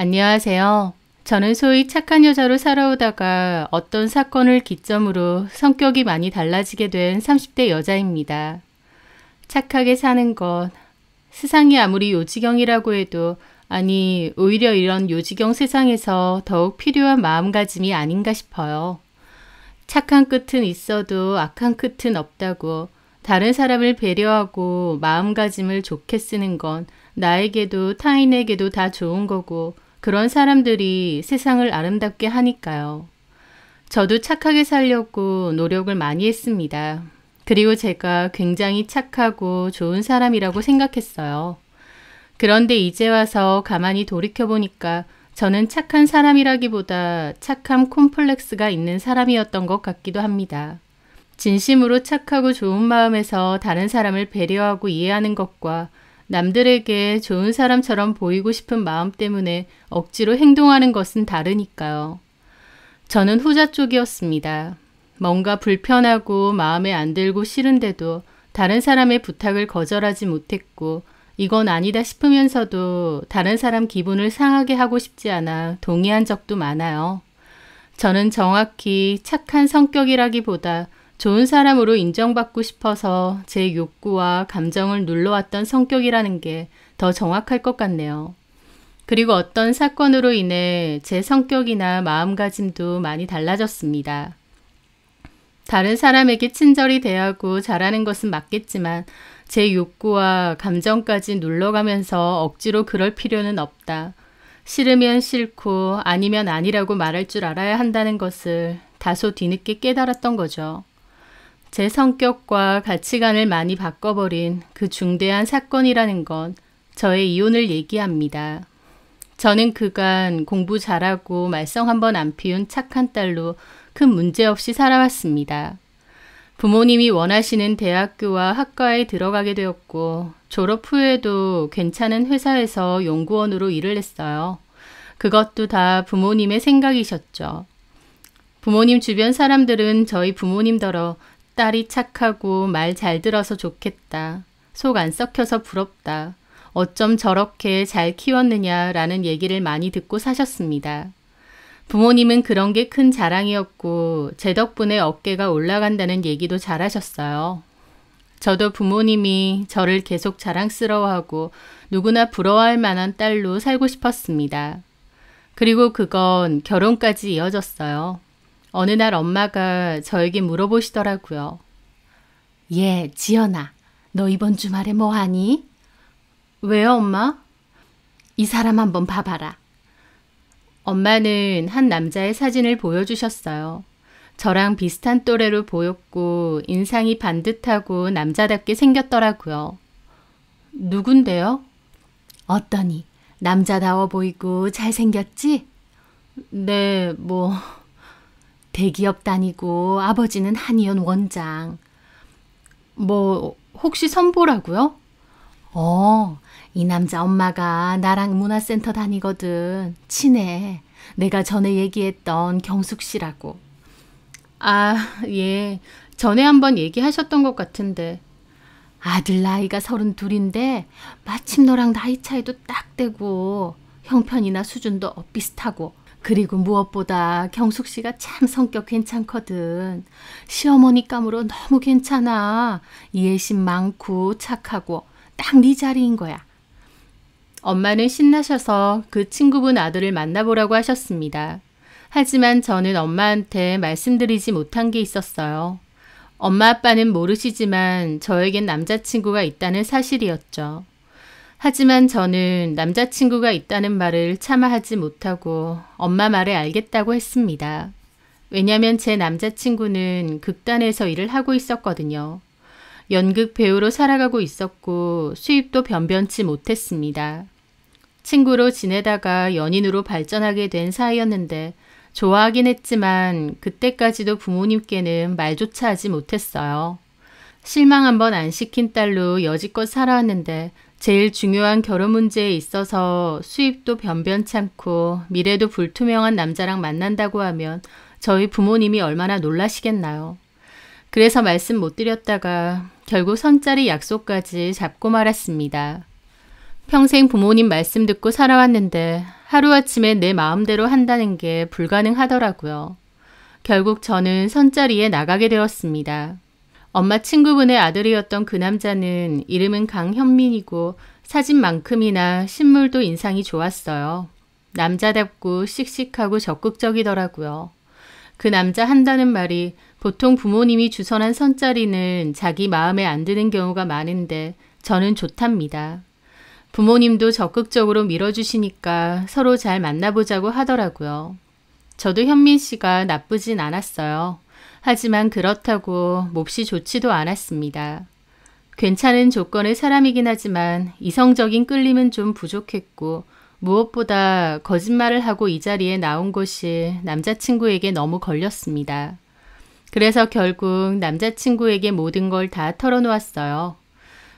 안녕하세요. 저는 소위 착한 여자로 살아오다가 어떤 사건을 기점으로 성격이 많이 달라지게 된 30대 여자입니다. 착하게 사는 것, 세상이 아무리 요지경이라고 해도 아니 오히려 이런 요지경 세상에서 더욱 필요한 마음가짐이 아닌가 싶어요. 착한 끝은 있어도 악한 끝은 없다고 다른 사람을 배려하고 마음가짐을 좋게 쓰는 건 나에게도 타인에게도 다 좋은 거고 그런 사람들이 세상을 아름답게 하니까요. 저도 착하게 살려고 노력을 많이 했습니다. 그리고 제가 굉장히 착하고 좋은 사람이라고 생각했어요. 그런데 이제 와서 가만히 돌이켜보니까 저는 착한 사람이라기보다 착함 콤플렉스가 있는 사람이었던 것 같기도 합니다. 진심으로 착하고 좋은 마음에서 다른 사람을 배려하고 이해하는 것과 남들에게 좋은 사람처럼 보이고 싶은 마음 때문에 억지로 행동하는 것은 다르니까요. 저는 후자 쪽이었습니다. 뭔가 불편하고 마음에 안 들고 싫은데도 다른 사람의 부탁을 거절하지 못했고 이건 아니다 싶으면서도 다른 사람 기분을 상하게 하고 싶지 않아 동의한 적도 많아요. 저는 정확히 착한 성격이라기보다 좋은 사람으로 인정받고 싶어서 제 욕구와 감정을 눌러왔던 성격이라는 게 더 정확할 것 같네요. 그리고 어떤 사건으로 인해 제 성격이나 마음가짐도 많이 달라졌습니다. 다른 사람에게 친절히 대하고 잘하는 것은 맞겠지만 제 욕구와 감정까지 눌러가면서 억지로 그럴 필요는 없다. 싫으면 싫고 아니면 아니라고 말할 줄 알아야 한다는 것을 다소 뒤늦게 깨달았던 거죠. 제 성격과 가치관을 많이 바꿔버린 그 중대한 사건이라는 건 저의 이혼을 얘기합니다. 저는 그간 공부 잘하고 말썽 한번 안 피운 착한 딸로 큰 문제 없이 살아왔습니다. 부모님이 원하시는 대학교와 학과에 들어가게 되었고 졸업 후에도 괜찮은 회사에서 연구원으로 일을 했어요. 그것도 다 부모님의 생각이셨죠. 부모님 주변 사람들은 저희 부모님더러 딸이 착하고 말 잘 들어서 좋겠다. 속 안 썩혀서 부럽다. 어쩜 저렇게 잘 키웠느냐라는 얘기를 많이 듣고 사셨습니다. 부모님은 그런 게 큰 자랑이었고 제 덕분에 어깨가 올라간다는 얘기도 잘하셨어요. 저도 부모님이 저를 계속 자랑스러워하고 누구나 부러워할 만한 딸로 살고 싶었습니다. 그리고 그건 결혼까지 이어졌어요. 어느 날 엄마가 저에게 물어보시더라고요. 예, 지연아, 너 이번 주말에 뭐 하니? 왜요, 엄마? 이 사람 한번 봐봐라. 엄마는 한 남자의 사진을 보여주셨어요. 저랑 비슷한 또래로 보였고 인상이 반듯하고 남자답게 생겼더라고요. 누군데요? 어떠니? 남자다워 보이고 잘생겼지? 네, 뭐... 대기업 다니고 아버지는 한의원 원장. 뭐 혹시 선보라고요? 이 남자 엄마가 나랑 문화센터 다니거든. 친해. 내가 전에 얘기했던 경숙 씨라고. 아, 예. 전에 한번 얘기하셨던 것 같은데. 아들 나이가 32인데 마침 너랑 나이 차이도 딱 되고 형편이나 수준도 비슷하고 그리고 무엇보다 경숙 씨가 참 성격 괜찮거든. 시어머니 감으로 너무 괜찮아. 이해심 많고 착하고 딱 네 자리인 거야. 엄마는 신나셔서 그 친구분 아들을 만나보라고 하셨습니다. 하지만 저는 엄마한테 말씀드리지 못한 게 있었어요. 엄마 아빠는 모르시지만 저에겐 남자친구가 있다는 사실이었죠. 하지만 저는 남자친구가 있다는 말을 차마 하지 못하고 엄마 말에 알겠다고 했습니다. 왜냐면 제 남자친구는 극단에서 일을 하고 있었거든요. 연극 배우로 살아가고 있었고 수입도 변변치 못했습니다. 친구로 지내다가 연인으로 발전하게 된 사이였는데 좋아하긴 했지만 그때까지도 부모님께는 말조차 하지 못했어요. 실망 한번 안 시킨 딸로 여지껏 살아왔는데 제일 중요한 결혼 문제에 있어서 수입도 변변찮고 미래도 불투명한 남자랑 만난다고 하면 저희 부모님이 얼마나 놀라시겠나요. 그래서 말씀 못 드렸다가 결국 선짜리 약속까지 잡고 말았습니다. 평생 부모님 말씀 듣고 살아왔는데 하루아침에 내 마음대로 한다는 게 불가능하더라고요. 결국 저는 선자리에 나가게 되었습니다. 엄마 친구분의 아들이었던 그 남자는 이름은 강현민이고 사진만큼이나 신물도 인상이 좋았어요. 남자답고 씩씩하고 적극적이더라고요. 그 남자 한다는 말이 보통 부모님이 주선한 선자리는 자기 마음에 안 드는 경우가 많은데 저는 좋답니다. 부모님도 적극적으로 밀어주시니까 서로 잘 만나보자고 하더라고요. 저도 현민 씨가 나쁘진 않았어요. 하지만 그렇다고 몹시 좋지도 않았습니다. 괜찮은 조건의 사람이긴 하지만 이성적인 끌림은 좀 부족했고 무엇보다 거짓말을 하고 이 자리에 나온 것이 남자친구에게 너무 걸렸습니다. 그래서 결국 남자친구에게 모든 걸 다 털어놓았어요.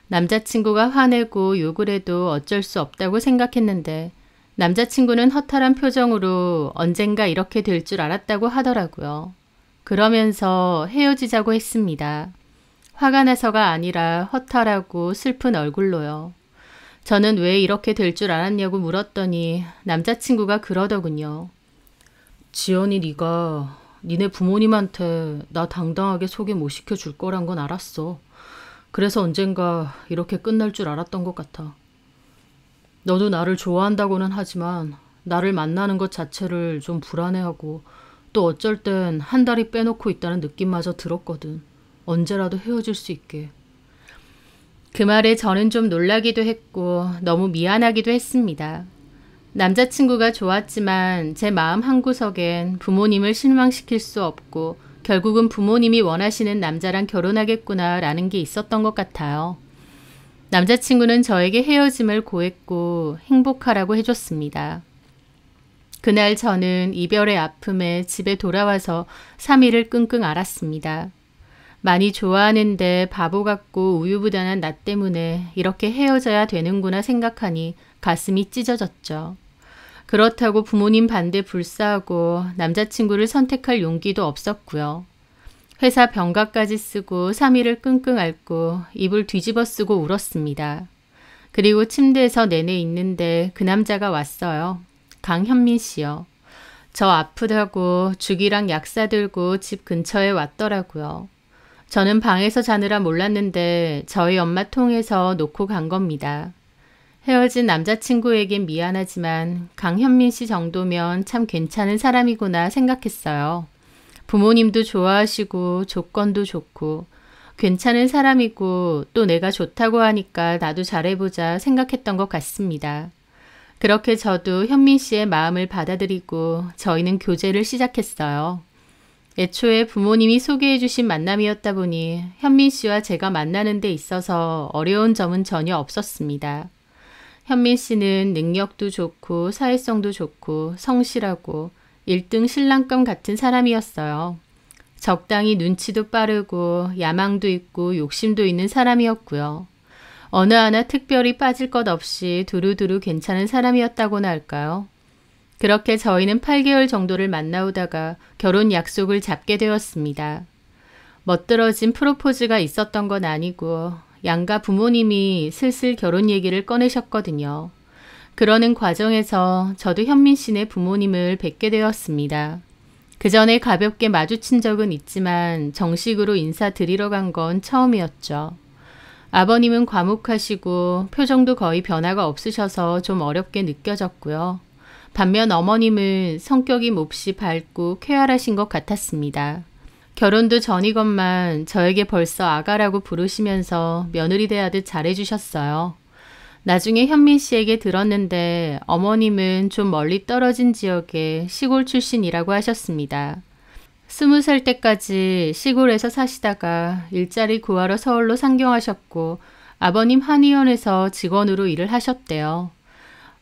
남자친구가 화내고 욕을 해도 어쩔 수 없다고 생각했는데 남자친구는 허탈한 표정으로 언젠가 이렇게 될 줄 알았다고 하더라고요. 그러면서 헤어지자고 했습니다. 화가 나서가 아니라 허탈하고 슬픈 얼굴로요. 저는 왜 이렇게 될 줄 알았냐고 물었더니 남자친구가 그러더군요. 지연이 네가 니네 부모님한테 나 당당하게 소개 못 시켜줄 거란 건 알았어. 그래서 언젠가 이렇게 끝날 줄 알았던 것 같아. 너도 나를 좋아한다고는 하지만 나를 만나는 것 자체를 좀 불안해하고 또 어쩔 땐 한 다리 빼놓고 있다는 느낌마저 들었거든. 언제라도 헤어질 수 있게. 그 말에 저는 좀 놀라기도 했고 너무 미안하기도 했습니다. 남자친구가 좋았지만 제 마음 한구석엔 부모님을 실망시킬 수 없고 결국은 부모님이 원하시는 남자랑 결혼하겠구나 라는 게 있었던 것 같아요. 남자친구는 저에게 헤어짐을 고했고 행복하라고 해줬습니다. 그날 저는 이별의 아픔에 집에 돌아와서 3일을 끙끙 앓았습니다. 많이 좋아하는데 바보 같고 우유부단한 나 때문에 이렇게 헤어져야 되는구나 생각하니 가슴이 찢어졌죠. 그렇다고 부모님 반대 불사하고 남자친구를 선택할 용기도 없었고요. 회사 병가까지 쓰고 3일을 끙끙 앓고 이불 뒤집어 쓰고 울었습니다. 그리고 침대에서 내내 있는데 그 남자가 왔어요. 강현민 씨요. 저 아프다고 죽이랑 약 사들고 집 근처에 왔더라고요. 저는 방에서 자느라 몰랐는데 저희 엄마 통해서 놓고 간 겁니다. 헤어진 남자친구에겐 미안하지만 강현민 씨 정도면 참 괜찮은 사람이구나 생각했어요. 부모님도 좋아하시고 조건도 좋고 괜찮은 사람이고 또 내가 좋다고 하니까 나도 잘해보자 생각했던 것 같습니다. 그렇게 저도 현민 씨의 마음을 받아들이고 저희는 교제를 시작했어요. 애초에 부모님이 소개해 주신 만남이었다 보니 현민 씨와 제가 만나는 데 있어서 어려운 점은 전혀 없었습니다. 현민 씨는 능력도 좋고 사회성도 좋고 성실하고 1등 신랑감 같은 사람이었어요. 적당히 눈치도 빠르고 야망도 있고 욕심도 있는 사람이었고요. 어느 하나 특별히 빠질 것 없이 두루두루 괜찮은 사람이었다고나 할까요? 그렇게 저희는 8개월 정도를 만나오다가 결혼 약속을 잡게 되었습니다. 멋들어진 프로포즈가 있었던 건 아니고 양가 부모님이 슬슬 결혼 얘기를 꺼내셨거든요. 그러는 과정에서 저도 현민 씨네 부모님을 뵙게 되었습니다. 그 전에 가볍게 마주친 적은 있지만 정식으로 인사드리러 간 건 처음이었죠. 아버님은 과묵하시고 표정도 거의 변화가 없으셔서 좀 어렵게 느껴졌고요. 반면 어머님은 성격이 몹시 밝고 쾌활하신 것 같았습니다. 결혼도 전이건만 저에게 벌써 아가라고 부르시면서 며느리 대하듯 잘해주셨어요. 나중에 현민 씨에게 들었는데 어머님은 좀 멀리 떨어진 지역의 시골 출신이라고 하셨습니다. 20살 때까지 시골에서 사시다가 일자리 구하러 서울로 상경하셨고 아버님 한의원에서 직원으로 일을 하셨대요.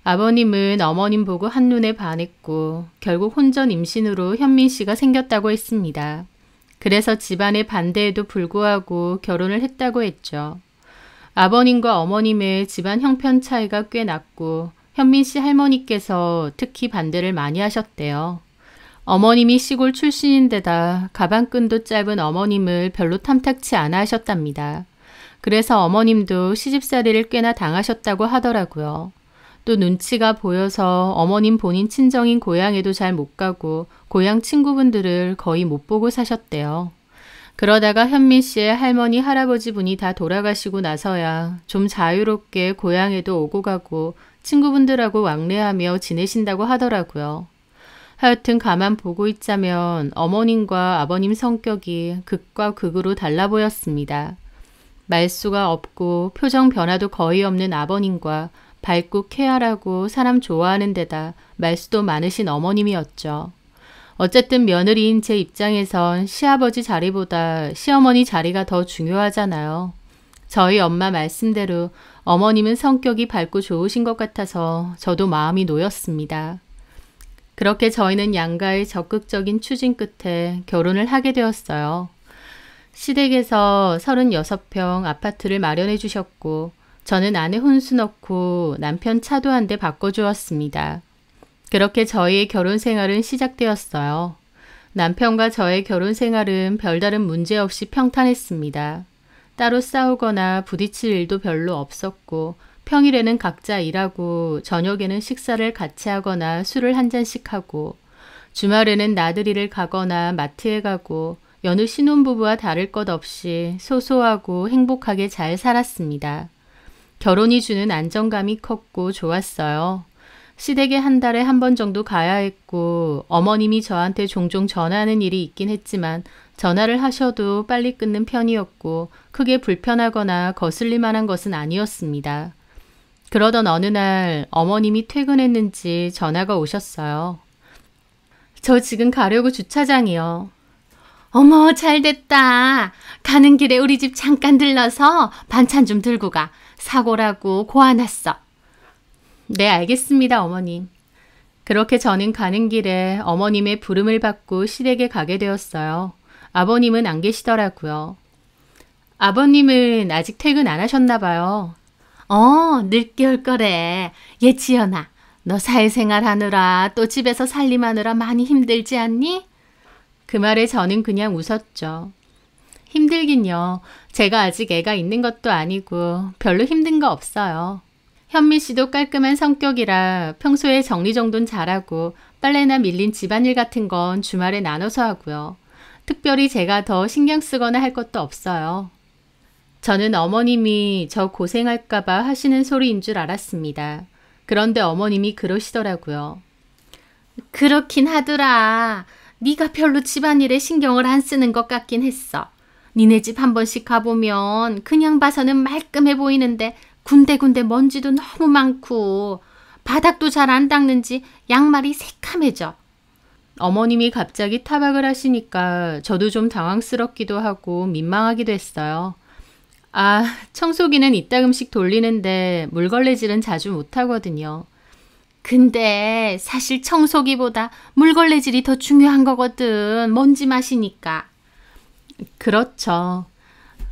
아버님은 어머님 보고 한눈에 반했고 결국 혼전 임신으로 현민 씨가 생겼다고 했습니다. 그래서 집안의 반대에도 불구하고 결혼을 했다고 했죠. 아버님과 어머님의 집안 형편 차이가 꽤 났고 현민 씨 할머니께서 특히 반대를 많이 하셨대요. 어머님이 시골 출신인데다 가방끈도 짧은 어머님을 별로 탐탁치 않아 하셨답니다. 그래서 어머님도 시집살이를 꽤나 당하셨다고 하더라고요. 또 눈치가 보여서 어머님 본인 친정인 고향에도 잘 못 가고 고향 친구분들을 거의 못 보고 사셨대요. 그러다가 현민 씨의 할머니, 할아버지 분이 다 돌아가시고 나서야 좀 자유롭게 고향에도 오고 가고 친구분들하고 왕래하며 지내신다고 하더라고요. 하여튼 가만 보고 있자면 어머님과 아버님 성격이 극과 극으로 달라 보였습니다. 말수가 없고 표정 변화도 거의 없는 아버님과 밝고 쾌활하고 사람 좋아하는 데다 말수도 많으신 어머님이었죠. 어쨌든 며느리인 제 입장에선 시아버지 자리보다 시어머니 자리가 더 중요하잖아요. 저희 엄마 말씀대로 어머님은 성격이 밝고 좋으신 것 같아서 저도 마음이 놓였습니다. 그렇게 저희는 양가의 적극적인 추진 끝에 결혼을 하게 되었어요. 시댁에서 36평 아파트를 마련해 주셨고 저는 아내 혼수 넣고 남편 차도 한 대 바꿔주었습니다. 그렇게 저희의 결혼 생활은 시작되었어요. 남편과 저의 결혼 생활은 별다른 문제 없이 평탄했습니다. 따로 싸우거나 부딪힐 일도 별로 없었고 평일에는 각자 일하고 저녁에는 식사를 같이 하거나 술을 한 잔씩 하고 주말에는 나들이를 가거나 마트에 가고 여느 신혼부부와 다를 것 없이 소소하고 행복하게 잘 살았습니다. 결혼이 주는 안정감이 컸고 좋았어요. 시댁에 한 달에 한 번 정도 가야 했고 어머님이 저한테 종종 전화하는 일이 있긴 했지만 전화를 하셔도 빨리 끊는 편이었고 크게 불편하거나 거슬릴 만한 것은 아니었습니다. 그러던 어느 날 어머님이 퇴근했는지 전화가 오셨어요. 저 지금 가려고 주차장이요. 어머, 잘됐다. 가는 길에 우리 집 잠깐 들러서 반찬 좀 들고 가. 사고라고 고아놨어. 네, 알겠습니다, 어머님. 그렇게 저는 가는 길에 어머님의 부름을 받고 시댁에 가게 되었어요. 아버님은 안 계시더라고요. 아버님은 아직 퇴근 안 하셨나 봐요. 늦게 올 거래. 얘 지연아, 너 사회생활 하느라 또 집에서 살림하느라 많이 힘들지 않니? 그 말에 저는 그냥 웃었죠. 힘들긴요. 제가 아직 애가 있는 것도 아니고 별로 힘든 거 없어요. 현미 씨도 깔끔한 성격이라 평소에 정리정돈 잘하고 빨래나 밀린 집안일 같은 건 주말에 나눠서 하고요. 특별히 제가 더 신경 쓰거나 할 것도 없어요. 저는 어머님이 저 고생할까봐 하시는 소리인 줄 알았습니다. 그런데 어머님이 그러시더라고요. 그렇긴 하더라. 네가 별로 집안일에 신경을 안 쓰는 것 같긴 했어. 니네 집 한 번씩 가보면 그냥 봐서는 말끔해 보이는데 군데군데 먼지도 너무 많고 바닥도 잘 안 닦는지 양말이 새카매져. 어머님이 갑자기 타박을 하시니까 저도 좀 당황스럽기도 하고 민망하기도 했어요. 청소기는 이따금씩 돌리는데 물걸레질은 자주 못하거든요. 근데 사실 청소기보다 물걸레질이 더 중요한 거거든. 먼지 마시니까. 그렇죠.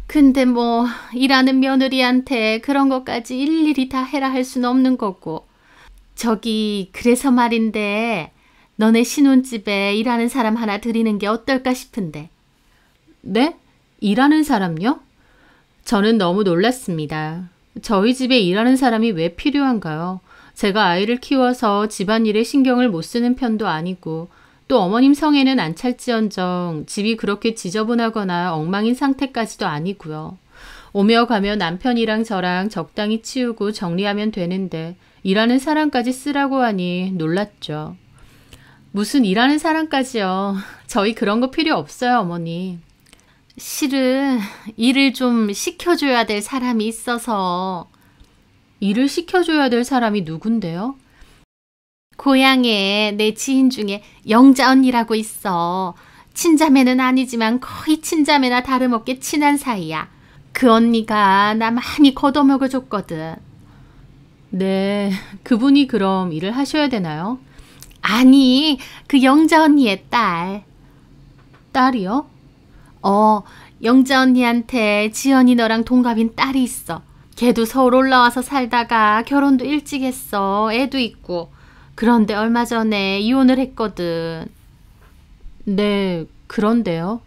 근데 뭐 일하는 며느리한테 그런 것까지 일일이 다 해라 할 수는 없는 거고. 저기 그래서 말인데 너네 신혼집에 일하는 사람 하나 들이는 게 어떨까 싶은데. 네? 일하는 사람요? 저는 너무 놀랐습니다. 저희 집에 일하는 사람이 왜 필요한가요? 제가 아이를 키워서 집안일에 신경을 못 쓰는 편도 아니고 또 어머님 성에는 안 찰지언정 집이 그렇게 지저분하거나 엉망인 상태까지도 아니고요. 오며 가며 남편이랑 저랑 적당히 치우고 정리하면 되는데 일하는 사람까지 쓰라고 하니 놀랐죠. 무슨 일하는 사람까지요. 저희 그런 거 필요 없어요, 어머니. 실은 일을 좀 시켜줘야 될 사람이 있어서. 일을 시켜줘야 될 사람이 누군데요? 고향에 내 지인 중에 영자 언니라고 있어. 친자매는 아니지만 거의 친자매나 다름없게 친한 사이야. 그 언니가 나 많이 걷어먹어줬거든. 네, 그분이 그럼 일을 하셔야 되나요? 아니, 그 영자 언니의 딸. 딸이요? 영자 언니한테 지연이 너랑 동갑인 딸이 있어. 걔도 서울 올라와서 살다가 결혼도 일찍 했어. 애도 있고. 그런데 얼마 전에 이혼을 했거든. 네, 그런데요?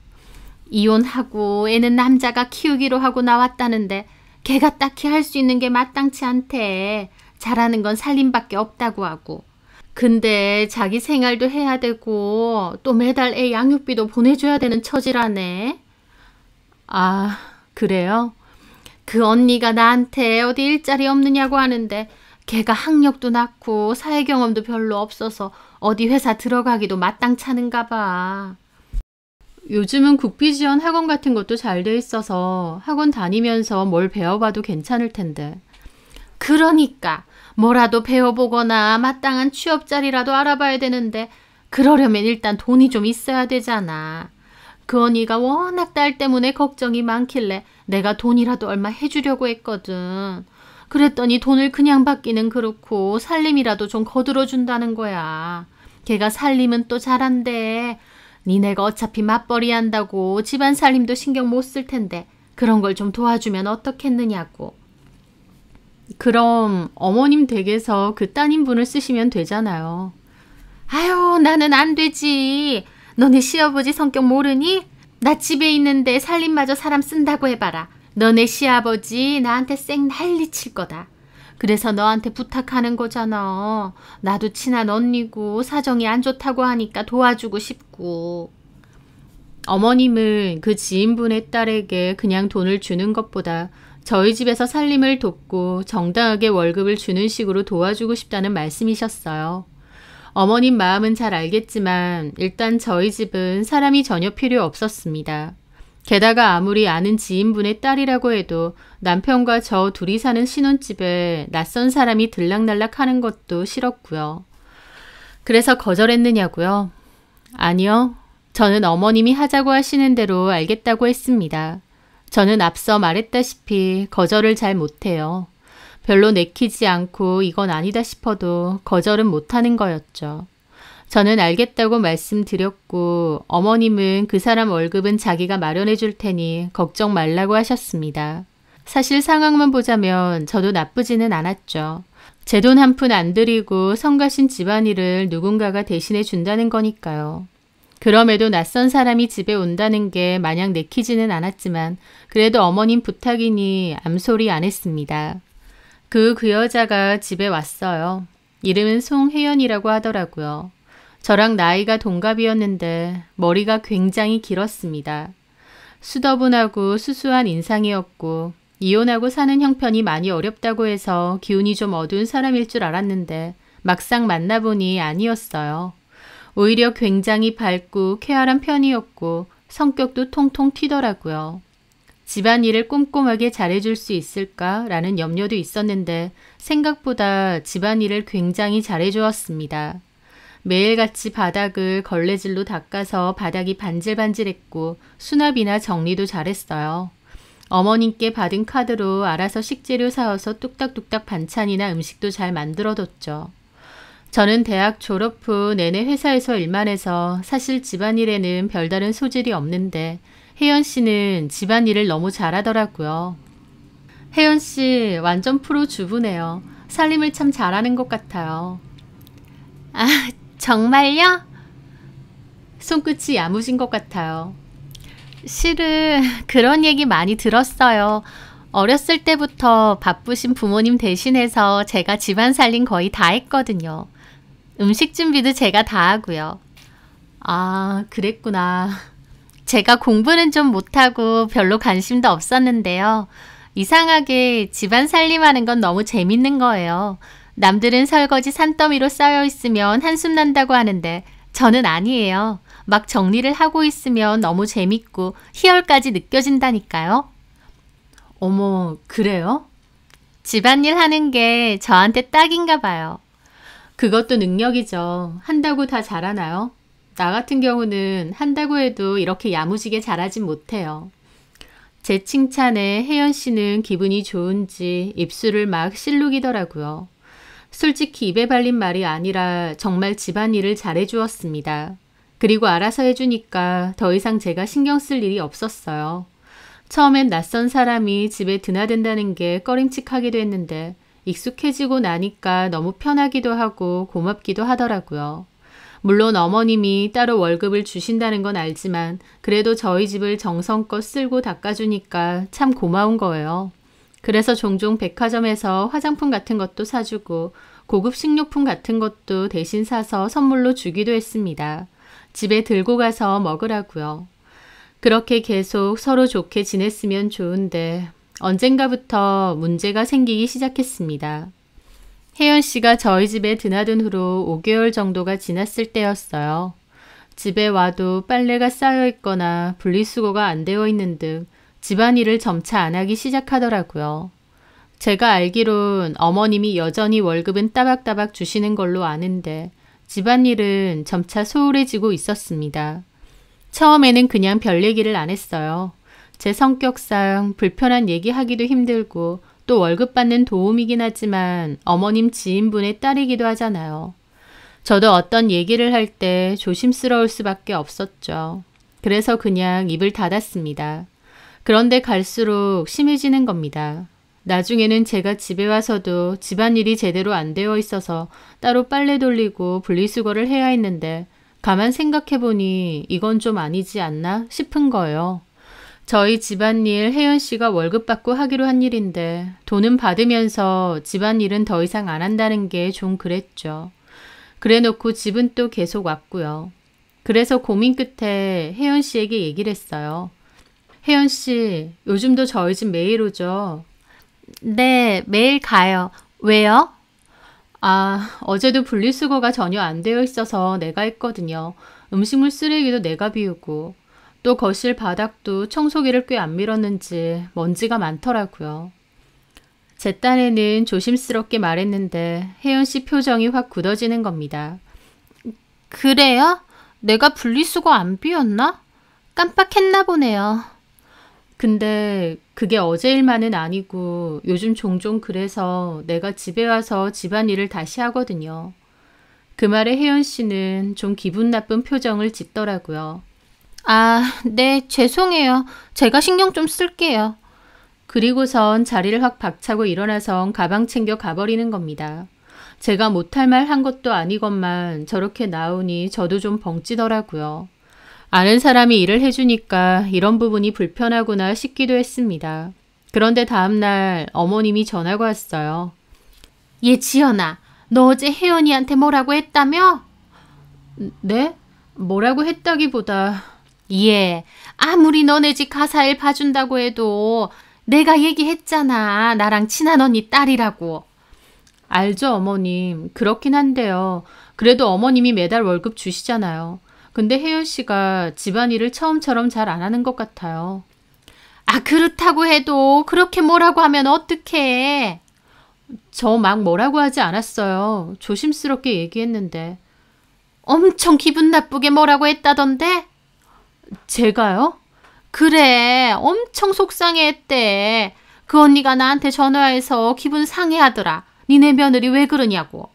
이혼하고 애는 남자가 키우기로 하고 나왔다는데 걔가 딱히 할 수 있는 게 마땅치 않대. 잘하는 건 살림밖에 없다고 하고. 근데 자기 생활도 해야 되고 또 매달 애 양육비도 보내줘야 되는 처지라네. 아, 그래요? 그 언니가 나한테 어디 일자리 없느냐고 하는데 걔가 학력도 낮고 사회 경험도 별로 없어서 어디 회사 들어가기도 마땅찮은가 봐. 요즘은 국비 지원 학원 같은 것도 잘 돼 있어서 학원 다니면서 뭘 배워봐도 괜찮을 텐데. 그러니까 뭐라도 배워보거나 마땅한 취업 자리라도 알아봐야 되는데 그러려면 일단 돈이 좀 있어야 되잖아. 그 언니가 워낙 딸 때문에 걱정이 많길래 내가 돈이라도 얼마 해주려고 했거든. 그랬더니 돈을 그냥 받기는 그렇고 살림이라도 좀 거들어준다는 거야. 걔가 살림은 또 잘한대. 니네가 어차피 맞벌이 한다고 집안 살림도 신경 못 쓸 텐데 그런 걸 좀 도와주면 어떻겠느냐고. 그럼 어머님 댁에서 그 따님분을 쓰시면 되잖아요. 아유, 나는 안 되지. 너네 시아버지 성격 모르니? 나 집에 있는데 살림마저 사람 쓴다고 해봐라. 너네 시아버지 나한테 쌩 난리칠 거다. 그래서 너한테 부탁하는 거잖아. 나도 친한 언니고 사정이 안 좋다고 하니까 도와주고 싶고. 어머님은 그 지인분의 딸에게 그냥 돈을 주는 것보다 저희 집에서 살림을 돕고 정당하게 월급을 주는 식으로 도와주고 싶다는 말씀이셨어요. 어머님 마음은 잘 알겠지만 일단 저희 집은 사람이 전혀 필요 없었습니다. 게다가 아무리 아는 지인분의 딸이라고 해도 남편과 저 둘이 사는 신혼집에 낯선 사람이 들락날락 하는 것도 싫었고요. 그래서 거절했느냐고요? 아니요. 저는 어머님이 하자고 하시는 대로 알겠다고 했습니다. 저는 앞서 말했다시피 거절을 잘 못해요. 별로 내키지 않고 이건 아니다 싶어도 거절은 못하는 거였죠. 저는 알겠다고 말씀드렸고 어머님은 그 사람 월급은 자기가 마련해 줄 테니 걱정 말라고 하셨습니다. 사실 상황만 보자면 저도 나쁘지는 않았죠. 제 돈 한 푼 안 들이고 성가신 집안일을 누군가가 대신해 준다는 거니까요. 그럼에도 낯선 사람이 집에 온다는 게 마냥 내키지는 않았지만 그래도 어머님 부탁이니 암소리 안 했습니다. 그 여자가 집에 왔어요. 이름은 송혜연이라고 하더라고요. 저랑 나이가 동갑이었는데 머리가 굉장히 길었습니다. 수더분하고 수수한 인상이었고 이혼하고 사는 형편이 많이 어렵다고 해서 기운이 좀 어두운 사람일 줄 알았는데 막상 만나보니 아니었어요. 오히려 굉장히 밝고 쾌활한 편이었고 성격도 통통 튀더라고요. 집안일을 꼼꼼하게 잘해줄 수 있을까라는 염려도 있었는데 생각보다 집안일을 굉장히 잘해주었습니다. 매일같이 바닥을 걸레질로 닦아서 바닥이 반질반질했고 수납이나 정리도 잘했어요. 어머님께 받은 카드로 알아서 식재료 사와서 뚝딱뚝딱 반찬이나 음식도 잘 만들어뒀죠. 저는 대학 졸업 후 내내 회사에서 일만 해서 사실 집안일에는 별다른 소질이 없는데 혜연 씨는 집안일을 너무 잘하더라고요. 혜연 씨 완전 프로 주부네요. 살림을 참 잘하는 것 같아요. 아, 정말요? 손끝이 야무진 것 같아요. 실은 그런 얘기 많이 들었어요. 어렸을 때부터 바쁘신 부모님 대신해서 제가 집안 살림 거의 다 했거든요. 음식 준비도 제가 다 하고요. 아, 그랬구나. 제가 공부는 좀 못하고 별로 관심도 없었는데요. 이상하게 집안 살림하는 건 너무 재밌는 거예요. 남들은 설거지 산더미로 쌓여 있으면 한숨 난다고 하는데 저는 아니에요. 막 정리를 하고 있으면 너무 재밌고 희열까지 느껴진다니까요. 어머, 그래요? 집안일 하는 게 저한테 딱인가 봐요. 그것도 능력이죠. 한다고 다 잘하나요? 나 같은 경우는 한다고 해도 이렇게 야무지게 잘하진 못해요. 제 칭찬에 혜연 씨는 기분이 좋은지 입술을 막 실룩이더라고요. 솔직히 입에 발린 말이 아니라 정말 집안일을 잘해주었습니다. 그리고 알아서 해주니까 더 이상 제가 신경 쓸 일이 없었어요. 처음엔 낯선 사람이 집에 드나든다는 게 꺼림칙하기도 했는데 익숙해지고 나니까 너무 편하기도 하고 고맙기도 하더라고요. 물론 어머님이 따로 월급을 주신다는 건 알지만 그래도 저희 집을 정성껏 쓸고 닦아주니까 참 고마운 거예요. 그래서 종종 백화점에서 화장품 같은 것도 사주고 고급 식료품 같은 것도 대신 사서 선물로 주기도 했습니다. 집에 들고 가서 먹으라고요. 그렇게 계속 서로 좋게 지냈으면 좋은데 언젠가부터 문제가 생기기 시작했습니다. 혜연 씨가 저희 집에 드나든 후로 5개월 정도가 지났을 때였어요. 집에 와도 빨래가 쌓여 있거나 분리수거가 안 되어 있는 등 집안일을 점차 안 하기 시작하더라고요. 제가 알기론 어머님이 여전히 월급은 따박따박 주시는 걸로 아는데 집안일은 점차 소홀해지고 있었습니다. 처음에는 그냥 별 얘기를 안 했어요. 제 성격상 불편한 얘기하기도 힘들고 또 월급 받는 도움이긴 하지만 어머님 지인분의 딸이기도 하잖아요. 저도 어떤 얘기를 할 때 조심스러울 수밖에 없었죠. 그래서 그냥 입을 닫았습니다. 그런데 갈수록 심해지는 겁니다. 나중에는 제가 집에 와서도 집안일이 제대로 안 되어 있어서 따로 빨래 돌리고 분리수거를 해야 했는데 가만 생각해보니 이건 좀 아니지 않나 싶은 거예요. 저희 집안일 혜연 씨가 월급 받고 하기로 한 일인데 돈은 받으면서 집안일은 더 이상 안 한다는 게 좀 그랬죠. 그래놓고 집은 또 계속 왔고요. 그래서 고민 끝에 혜연 씨에게 얘기를 했어요. 혜연 씨, 요즘도 저희 집 매일 오죠? 네, 매일 가요. 왜요? 어제도 분리수거가 전혀 안 되어 있어서 내가 했거든요. 음식물 쓰레기도 내가 비우고 또 거실 바닥도 청소기를 꽤 안 밀었는지 먼지가 많더라고요. 제 딴에는 조심스럽게 말했는데 혜연 씨 표정이 확 굳어지는 겁니다. 그래요? 내가 분리수거 안 비웠나? 깜빡했나 보네요. 근데 그게 어제 일만은 아니고 요즘 종종 그래서 내가 집에 와서 집안일을 다시 하거든요. 그 말에 혜연 씨는 좀 기분 나쁜 표정을 짓더라고요. 네, 죄송해요. 제가 신경 좀 쓸게요. 그리고선 자리를 확 박차고 일어나선 가방 챙겨 가버리는 겁니다. 제가 못할 말 한 것도 아니건만 저렇게 나오니 저도 좀 벙찌더라고요. 아는 사람이 일을 해주니까 이런 부분이 불편하구나 싶기도 했습니다. 그런데 다음날 어머님이 전화가 왔어요. 얘 지연아, 너 어제 혜연이한테 뭐라고 했다며? 네? 뭐라고 했다기보다 얘 아무리 너네 집 가사일 봐준다고 해도 내가 얘기했잖아. 나랑 친한 언니 딸이라고. 알죠, 어머님. 그렇긴 한데요. 그래도 어머님이 매달 월급 주시잖아요. 근데 혜연 씨가 집안일을 처음처럼 잘 안 하는 것 같아요. 그렇다고 해도 그렇게 뭐라고 하면 어떡해. 저 막 뭐라고 하지 않았어요. 조심스럽게 얘기했는데. 엄청 기분 나쁘게 뭐라고 했다던데? 제가요? 그래, 엄청 속상해했대. 그 언니가 나한테 전화해서 기분 상해하더라. 니네 며느리 왜 그러냐고.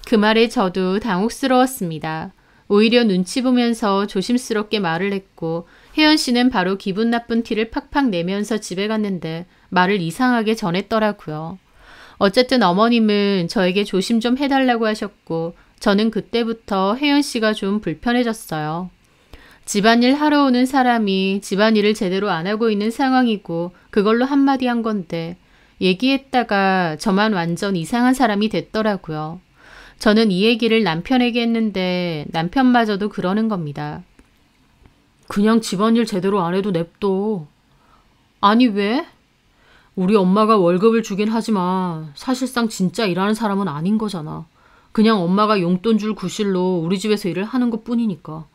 그 말에 저도 당혹스러웠습니다. 오히려 눈치 보면서 조심스럽게 말을 했고 혜연 씨는 바로 기분 나쁜 티를 팍팍 내면서 집에 갔는데 말을 이상하게 전했더라고요. 어쨌든 어머님은 저에게 조심 좀 해달라고 하셨고 저는 그때부터 혜연 씨가 좀 불편해졌어요. 집안일 하러 오는 사람이 집안일을 제대로 안 하고 있는 상황이고 그걸로 한마디 한 건데 얘기했다가 저만 완전 이상한 사람이 됐더라고요. 저는 이 얘기를 남편에게 했는데 남편마저도 그러는 겁니다. 그냥 집안일 제대로 안 해도 냅둬. 아니 왜? 우리 엄마가 월급을 주긴 하지만 사실상 진짜 일하는 사람은 아닌 거잖아. 그냥 엄마가 용돈 줄 구실로 우리 집에서 일을 하는 것뿐이니까.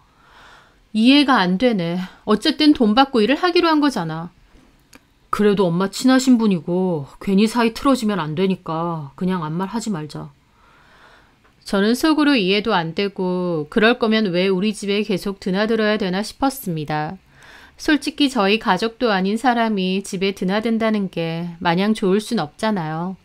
이해가 안 되네. 어쨌든 돈 받고 일을 하기로 한 거잖아. 그래도 엄마 친하신 분이고 괜히 사이 틀어지면 안 되니까 그냥 아무 말 하지 말자. 저는 속으로 이해도 안 되고 그럴 거면 왜 우리 집에 계속 드나들어야 되나 싶었습니다. 솔직히 저희 가족도 아닌 사람이 집에 드나든다는 게 마냥 좋을 순 없잖아요.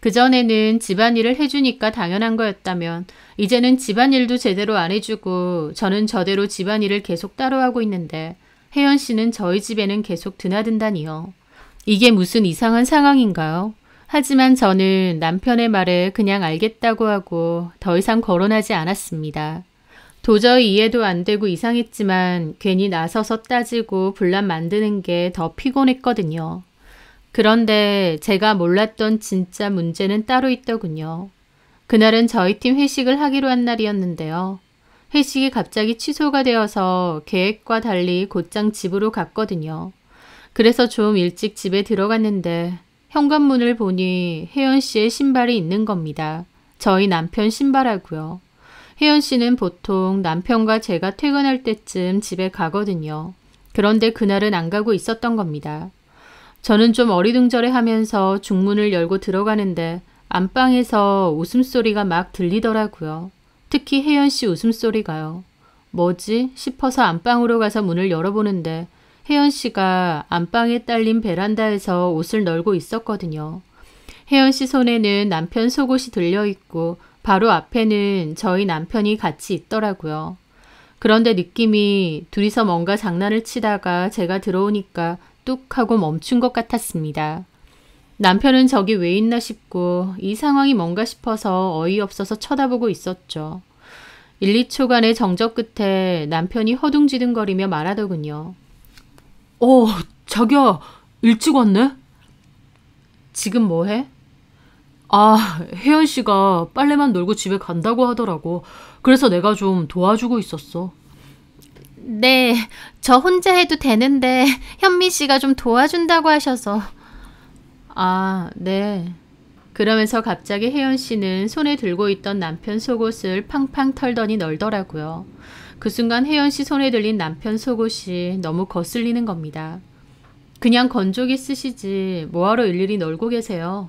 그전에는 집안일을 해주니까 당연한 거였다면 이제는 집안일도 제대로 안 해주고 저는 저대로 집안일을 계속 따로 하고 있는데 혜연 씨는 저희 집에는 계속 드나든다니요. 이게 무슨 이상한 상황인가요? 하지만 저는 남편의 말에 그냥 알겠다고 하고 더 이상 거론하지 않았습니다. 도저히 이해도 안 되고 이상했지만 괜히 나서서 따지고 분란 만드는 게 더 피곤했거든요. 그런데 제가 몰랐던 진짜 문제는 따로 있더군요. 그날은 저희 팀 회식을 하기로 한 날이었는데요. 회식이 갑자기 취소가 되어서 계획과 달리 곧장 집으로 갔거든요. 그래서 좀 일찍 집에 들어갔는데 현관문을 보니 혜연 씨의 신발이 있는 겁니다. 저희 남편 신발하고요. 혜연 씨는 보통 남편과 제가 퇴근할 때쯤 집에 가거든요. 그런데 그날은 안 가고 있었던 겁니다. 저는 좀 어리둥절해 하면서 중문을 열고 들어가는데 안방에서 웃음소리가 막 들리더라고요. 특히 혜연 씨 웃음소리가요. 뭐지? 싶어서 안방으로 가서 문을 열어보는데 혜연 씨가 안방에 딸린 베란다에서 옷을 널고 있었거든요. 혜연 씨 손에는 남편 속옷이 들려있고 바로 앞에는 저희 남편이 같이 있더라고요. 그런데 느낌이 둘이서 뭔가 장난을 치다가 제가 들어오니까 뚝 하고 멈춘 것 같았습니다. 남편은 저기 왜 있나 싶고 이 상황이 뭔가 싶어서 어이없어서 쳐다보고 있었죠. 1, 2초간의 정적 끝에 남편이 허둥지둥거리며 말하더군요. 자기야, 일찍 왔네? 지금 뭐해? 혜연 씨가 빨래만 널고 집에 간다고 하더라고. 그래서 내가 좀 도와주고 있었어. 네, 저 혼자 해도 되는데 현미 씨가 좀 도와준다고 하셔서. 네. 그러면서 갑자기 혜연 씨는 손에 들고 있던 남편 속옷을 팡팡 털더니 널더라고요. 그 순간 혜연 씨 손에 들린 남편 속옷이 너무 거슬리는 겁니다. 그냥 건조기 쓰시지 뭐하러 일일이 널고 계세요?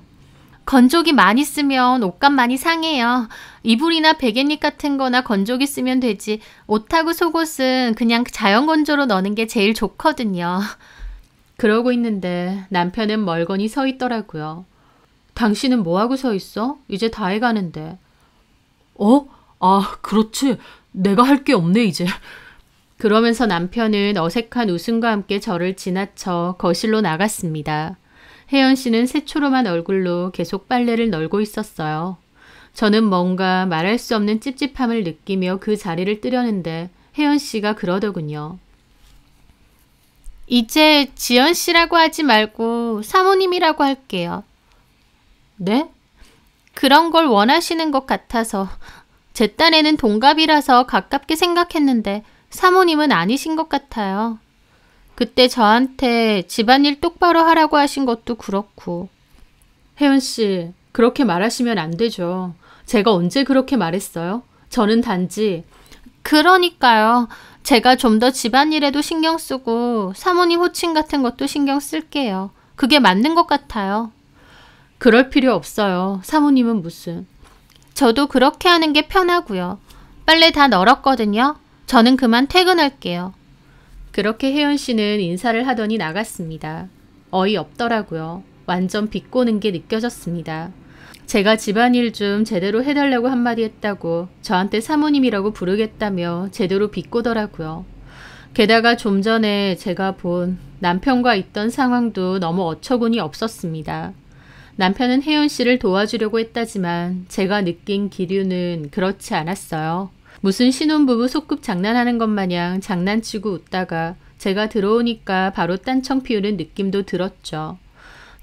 건조기 많이 쓰면 옷감 많이 상해요. 이불이나 베갯잎 같은 거나 건조기 쓰면 되지. 옷하고 속옷은 그냥 자연 건조로 넣는 게 제일 좋거든요. 그러고 있는데 남편은 멀거니 서 있더라고요. 당신은 뭐하고 서 있어? 이제 다 해가는데. 그렇지. 내가 할 게 없네 이제. 그러면서 남편은 어색한 웃음과 함께 저를 지나쳐 거실로 나갔습니다. 혜연 씨는 새초롬한 얼굴로 계속 빨래를 널고 있었어요. 저는 뭔가 말할 수 없는 찝찝함을 느끼며 그 자리를 뜨려는데 혜연 씨가 그러더군요. 이제 지연 씨라고 하지 말고 사모님이라고 할게요. 네? 그런 걸 원하시는 것 같아서. 제 딴에는 동갑이라서 가깝게 생각했는데 사모님은 아니신 것 같아요. 그때 저한테 집안일 똑바로 하라고 하신 것도 그렇고. 혜연 씨, 그렇게 말하시면 안 되죠. 제가 언제 그렇게 말했어요? 저는 단지... 그러니까요. 제가 좀 더 집안일에도 신경 쓰고 사모님 호칭 같은 것도 신경 쓸게요. 그게 맞는 것 같아요. 그럴 필요 없어요. 사모님은 무슨... 저도 그렇게 하는 게 편하고요. 빨래 다 널었거든요. 저는 그만 퇴근할게요. 그렇게 혜연 씨는 인사를 하더니 나갔습니다. 어이없더라고요. 완전 비꼬는 게 느껴졌습니다. 제가 집안일 좀 제대로 해달라고 한마디 했다고 저한테 사모님이라고 부르겠다며 제대로 비꼬더라고요. 게다가 좀 전에 제가 본 남편과 있던 상황도 너무 어처구니 없었습니다. 남편은 혜연 씨를 도와주려고 했다지만 제가 느낀 기류는 그렇지 않았어요. 무슨 신혼부부 소꿉 장난하는 것 마냥 장난치고 웃다가 제가 들어오니까 바로 딴청 피우는 느낌도 들었죠.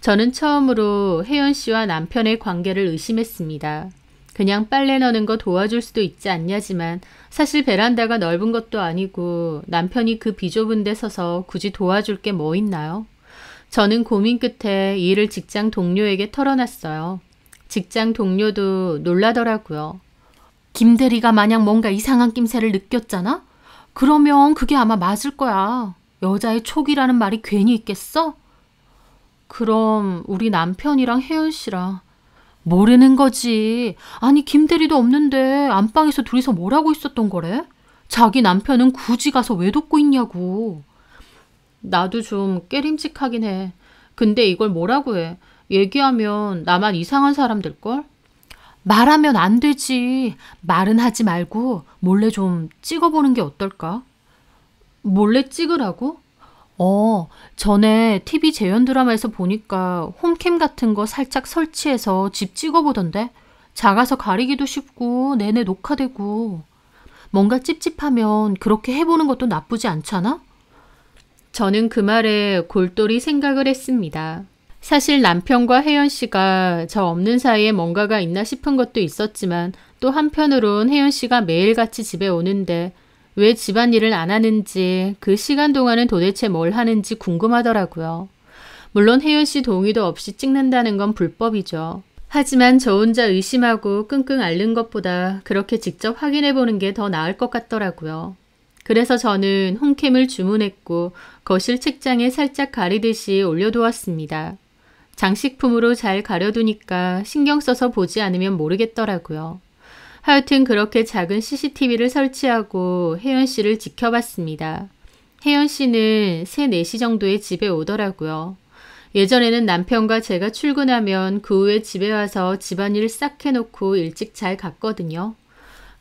저는 처음으로 혜연 씨와 남편의 관계를 의심했습니다. 그냥 빨래 넣는 거 도와줄 수도 있지 않냐지만 사실 베란다가 넓은 것도 아니고 남편이 그 비좁은 데 서서 굳이 도와줄 게 뭐 있나요? 저는 고민 끝에 이 일을 직장 동료에게 털어놨어요. 직장 동료도 놀라더라고요. 김 대리가 만약 뭔가 이상한 낌새를 느꼈잖아? 그러면 그게 아마 맞을 거야. 여자의 촉이라는 말이 괜히 있겠어? 그럼 우리 남편이랑 혜연 씨랑 모르는 거지. 아니 김 대리도 없는데 안방에서 둘이서 뭘 하고 있었던 거래? 자기 남편은 굳이 가서 왜 돕고 있냐고. 나도 좀 깨림직하긴 해. 근데 이걸 뭐라고 해? 얘기하면 나만 이상한 사람 될걸? 말하면 안 되지. 말은 하지 말고 몰래 좀 찍어보는 게 어떨까? 몰래 찍으라고? 전에 TV 재연 드라마에서 보니까 홈캠 같은 거 살짝 설치해서 집 찍어보던데. 작아서 가리기도 쉽고 내내 녹화되고. 뭔가 찝찝하면 그렇게 해보는 것도 나쁘지 않잖아? 저는 그 말에 골똘히 생각을 했습니다. 사실 남편과 혜연 씨가 저 없는 사이에 뭔가가 있나 싶은 것도 있었지만 또 한편으론 혜연 씨가 매일같이 집에 오는데 왜 집안일을 안 하는지 그 시간 동안은 도대체 뭘 하는지 궁금하더라고요. 물론 혜연 씨 동의도 없이 찍는다는 건 불법이죠. 하지만 저 혼자 의심하고 끙끙 앓는 것보다 그렇게 직접 확인해 보는 게 더 나을 것 같더라고요. 그래서 저는 홈캠을 주문했고 거실 책장에 살짝 가리듯이 올려두었습니다. 장식품으로 잘 가려두니까 신경 써서 보지 않으면 모르겠더라고요. 하여튼 그렇게 작은 CCTV를 설치하고 혜연 씨를 지켜봤습니다. 혜연 씨는 3, 4시 정도에 집에 오더라고요. 예전에는 남편과 제가 출근하면 그 후에 집에 와서 집안일을 싹 해놓고 일찍 잘 갔거든요.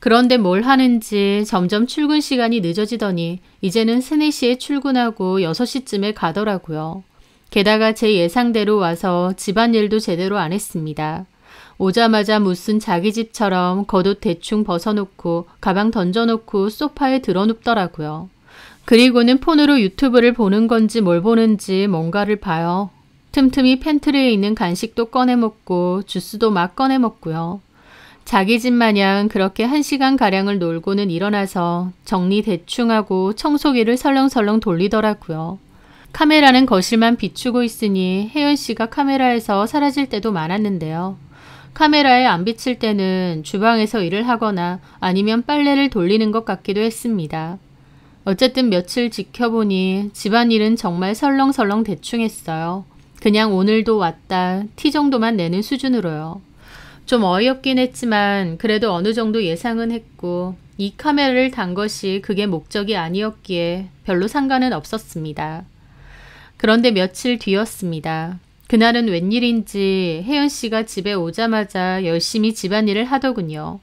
그런데 뭘 하는지 점점 출근 시간이 늦어지더니 이제는 3, 4시에 출근하고 6시쯤에 가더라고요. 게다가 제 예상대로 와서 집안일도 제대로 안 했습니다. 오자마자 무슨 자기 집처럼 겉옷 대충 벗어놓고 가방 던져놓고 소파에 드러눕더라고요. 그리고는 폰으로 유튜브를 보는 건지 뭘 보는지 뭔가를 봐요. 틈틈이 팬트리에 있는 간식도 꺼내 먹고 주스도 막 꺼내 먹고요. 자기 집 마냥 그렇게 1시간가량을 놀고는 일어나서 정리 대충 하고 청소기를 설렁설렁 돌리더라고요. 카메라는 거실만 비추고 있으니 혜연 씨가 카메라에서 사라질 때도 많았는데요. 카메라에 안 비칠 때는 주방에서 일을 하거나 아니면 빨래를 돌리는 것 같기도 했습니다. 어쨌든 며칠 지켜보니 집안일은 정말 설렁설렁 대충 했어요. 그냥 오늘도 왔다 티 정도만 내는 수준으로요. 좀 어이없긴 했지만 그래도 어느 정도 예상은 했고 이 카메라를 단 것이 그게 목적이 아니었기에 별로 상관은 없었습니다. 그런데 며칠 뒤였습니다. 그날은 웬일인지 혜연 씨가 집에 오자마자 열심히 집안일을 하더군요.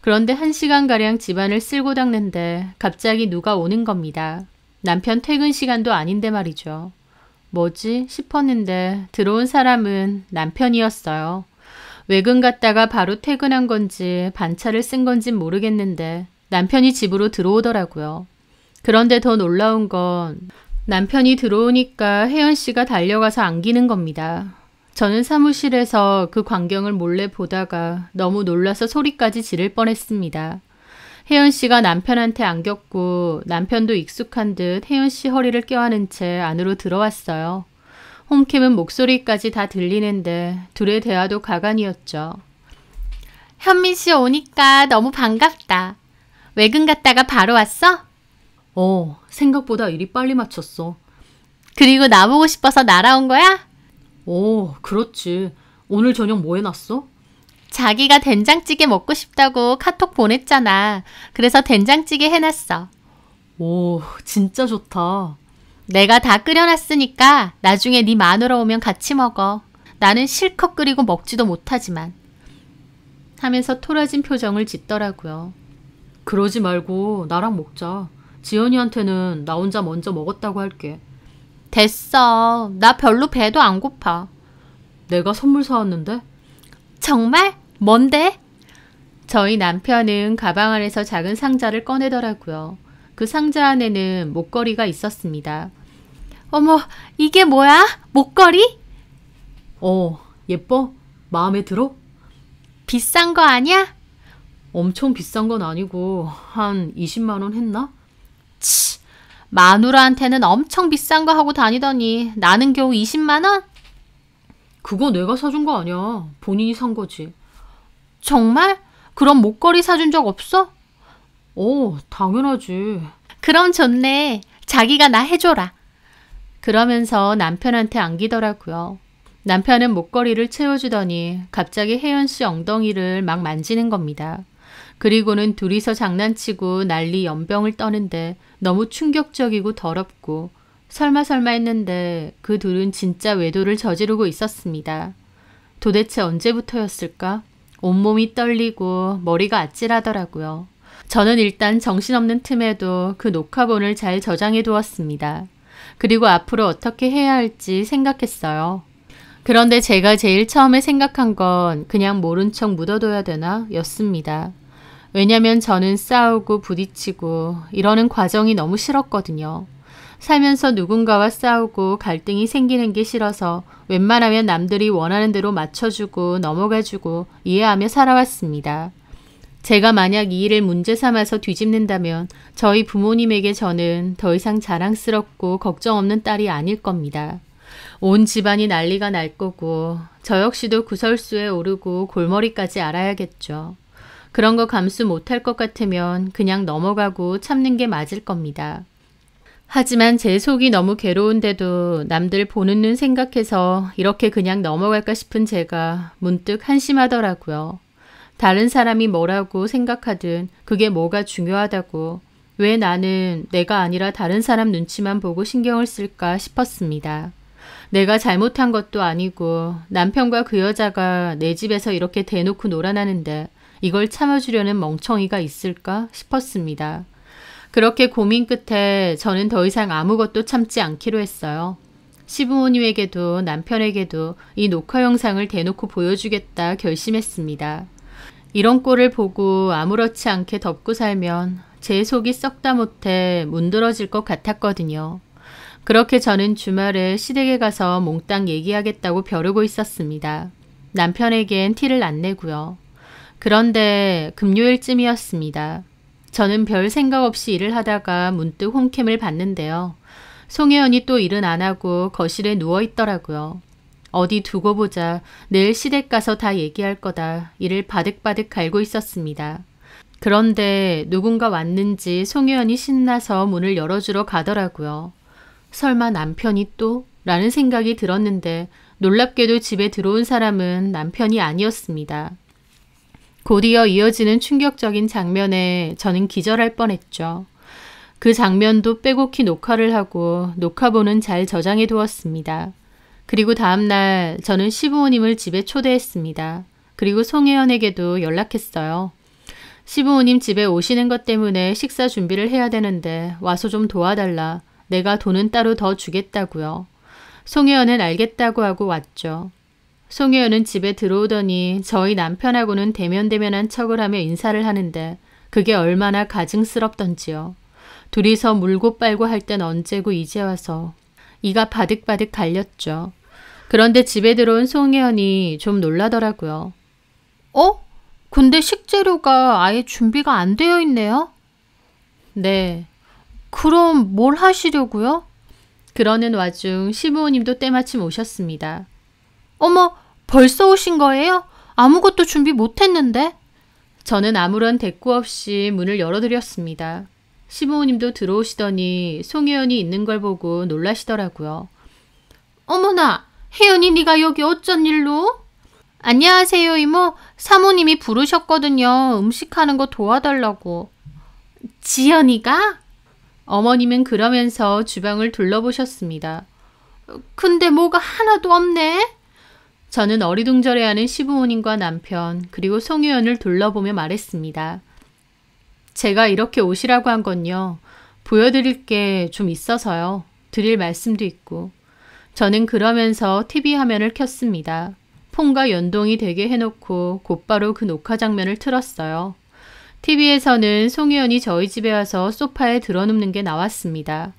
그런데 1시간가량 집안을 쓸고 닦는데 갑자기 누가 오는 겁니다. 남편 퇴근 시간도 아닌데 말이죠. 뭐지 싶었는데 들어온 사람은 남편이었어요. 외근 갔다가 바로 퇴근한 건지 반차를 쓴 건진 모르겠는데 남편이 집으로 들어오더라고요. 그런데 더 놀라운 건 남편이 들어오니까 혜연 씨가 달려가서 안기는 겁니다. 저는 사무실에서 그 광경을 몰래 보다가 너무 놀라서 소리까지 지를 뻔했습니다. 혜연 씨가 남편한테 안겼고 남편도 익숙한 듯 혜연 씨 허리를 껴안은 채 안으로 들어왔어요. 홈캠은 목소리까지 다 들리는데 둘의 대화도 가관이었죠. 현민 씨 오니까 너무 반갑다. 외근 갔다가 바로 왔어? 생각보다 일이 빨리 마쳤어. 그리고 나보고 싶어서 날아온 거야? 그렇지. 오늘 저녁 뭐 해놨어? 자기가 된장찌개 먹고 싶다고 카톡 보냈잖아. 그래서 된장찌개 해놨어. 오, 진짜 좋다. 내가 다 끓여놨으니까 나중에 네 마누라 오면 같이 먹어. 나는 실컷 끓이고 먹지도 못하지만. 하면서 토라진 표정을 짓더라고요. 그러지 말고 나랑 먹자. 지연이한테는 나 혼자 먼저 먹었다고 할게. 됐어. 나 별로 배도 안 고파. 내가 선물 사왔는데? 정말? 뭔데? 저희 남편은 가방 안에서 작은 상자를 꺼내더라고요. 그 상자 안에는 목걸이가 있었습니다. 어머, 이게 뭐야? 목걸이? 예뻐? 마음에 들어? 비싼 거 아니야? 엄청 비싼 건 아니고 한 20만 원 했나? 치, 마누라한테는 엄청 비싼 거 하고 다니더니 나는 겨우 20만 원? 그거 내가 사준 거 아니야. 본인이 산 거지. 정말? 그럼 목걸이 사준 적 없어? 당연하지. 그럼 좋네. 자기가 나 해줘라. 그러면서 남편한테 안기더라고요. 남편은 목걸이를 채워주더니 갑자기 혜연 씨 엉덩이를 막 만지는 겁니다. 그리고는 둘이서 장난치고 난리 연병을 떠는데 너무 충격적이고 더럽고 설마 했는데 그 둘은 진짜 외도를 저지르고 있었습니다. 도대체 언제부터였을까? 온몸이 떨리고 머리가 아찔하더라고요. 저는 일단 정신없는 틈에도 그 녹화본을 잘 저장해 두었습니다. 그리고 앞으로 어떻게 해야 할지 생각했어요. 그런데 제가 제일 처음에 생각한 건 그냥 모른 척 묻어둬야 되나 였습니다. 왜냐면 저는 싸우고 부딪히고 이러는 과정이 너무 싫었거든요. 살면서 누군가와 싸우고 갈등이 생기는 게 싫어서 웬만하면 남들이 원하는 대로 맞춰주고 넘어가주고 이해하며 살아왔습니다. 제가 만약 이 일을 문제 삼아서 뒤집는다면 저희 부모님에게 저는 더 이상 자랑스럽고 걱정 없는 딸이 아닐 겁니다. 온 집안이 난리가 날 거고 저 역시도 구설수에 오르고 골머리까지 앓아야겠죠. 그런 거 감수 못할 것 같으면 그냥 넘어가고 참는 게 맞을 겁니다. 하지만 제 속이 너무 괴로운데도 남들 보는 눈 생각해서 이렇게 그냥 넘어갈까 싶은 제가 문득 한심하더라고요. 다른 사람이 뭐라고 생각하든 그게 뭐가 중요하다고 왜 나는 내가 아니라 다른 사람 눈치만 보고 신경을 쓸까 싶었습니다. 내가 잘못한 것도 아니고 남편과 그 여자가 내 집에서 이렇게 대놓고 놀아나는데 이걸 참아주려는 멍청이가 있을까 싶었습니다. 그렇게 고민 끝에 저는 더 이상 아무것도 참지 않기로 했어요. 시부모님에게도 남편에게도 이 녹화 영상을 대놓고 보여주겠다 결심했습니다. 이런 꼴을 보고 아무렇지 않게 덮고 살면 제 속이 썩다 못해 문드러질 것 같았거든요. 그렇게 저는 주말에 시댁에 가서 몽땅 얘기하겠다고 벼르고 있었습니다. 남편에겐 티를 안 내고요. 그런데 금요일쯤이었습니다. 저는 별 생각 없이 일을 하다가 문득 홈캠을 봤는데요. 송혜연이 또 일은 안 하고 거실에 누워 있더라고요. 어디 두고 보자. 내일 시댁 가서 다 얘기할 거다. 이를 바득바득 갈고 있었습니다. 그런데 누군가 왔는지 송혜연이 신나서 문을 열어주러 가더라고요. 설마 남편이 또? 라는 생각이 들었는데 놀랍게도 집에 들어온 사람은 남편이 아니었습니다. 곧이어 이어지는 충격적인 장면에 저는 기절할 뻔했죠. 그 장면도 빼곡히 녹화를 하고 녹화본은 잘 저장해 두었습니다. 그리고 다음날 저는 시부모님을 집에 초대했습니다. 그리고 송혜연에게도 연락했어요. 시부모님 집에 오시는 것 때문에 식사 준비를 해야 되는데 와서 좀 도와달라. 내가 돈은 따로 더 주겠다고요. 송혜연은 알겠다고 하고 왔죠. 송혜연은 집에 들어오더니 저희 남편하고는 대면대면한 척을 하며 인사를 하는데 그게 얼마나 가증스럽던지요. 둘이서 물고 빨고 할 땐 언제고 이제 와서 이가 바득바득 갈렸죠. 그런데 집에 들어온 송혜연이 좀 놀라더라고요. 근데 식재료가 아예 준비가 안 되어 있네요? 네. 그럼 뭘 하시려고요? 그러는 와중 시부모님도 때마침 오셨습니다. 어머, 벌써 오신 거예요? 아무것도 준비 못했는데? 저는 아무런 대꾸 없이 문을 열어드렸습니다. 시부모님도 들어오시더니 송혜연이 있는 걸 보고 놀라시더라고요. 어머나, 혜연이 네가 여기 어쩐 일로? 안녕하세요 이모. 사모님이 부르셨거든요. 음식하는 거 도와달라고. 지연이가? 어머님은 그러면서 주방을 둘러보셨습니다. 근데 뭐가 하나도 없네? 저는 어리둥절해하는 시부모님과 남편 그리고 송혜연을 둘러보며 말했습니다. 제가 이렇게 오시라고 한 건요. 보여드릴 게 좀 있어서요. 드릴 말씀도 있고. 저는 그러면서 TV 화면을 켰습니다. 폰과 연동이 되게 해놓고 곧바로 그 녹화 장면을 틀었어요. TV에서는 송혜연이 저희 집에 와서 소파에 드러눕는 게 나왔습니다.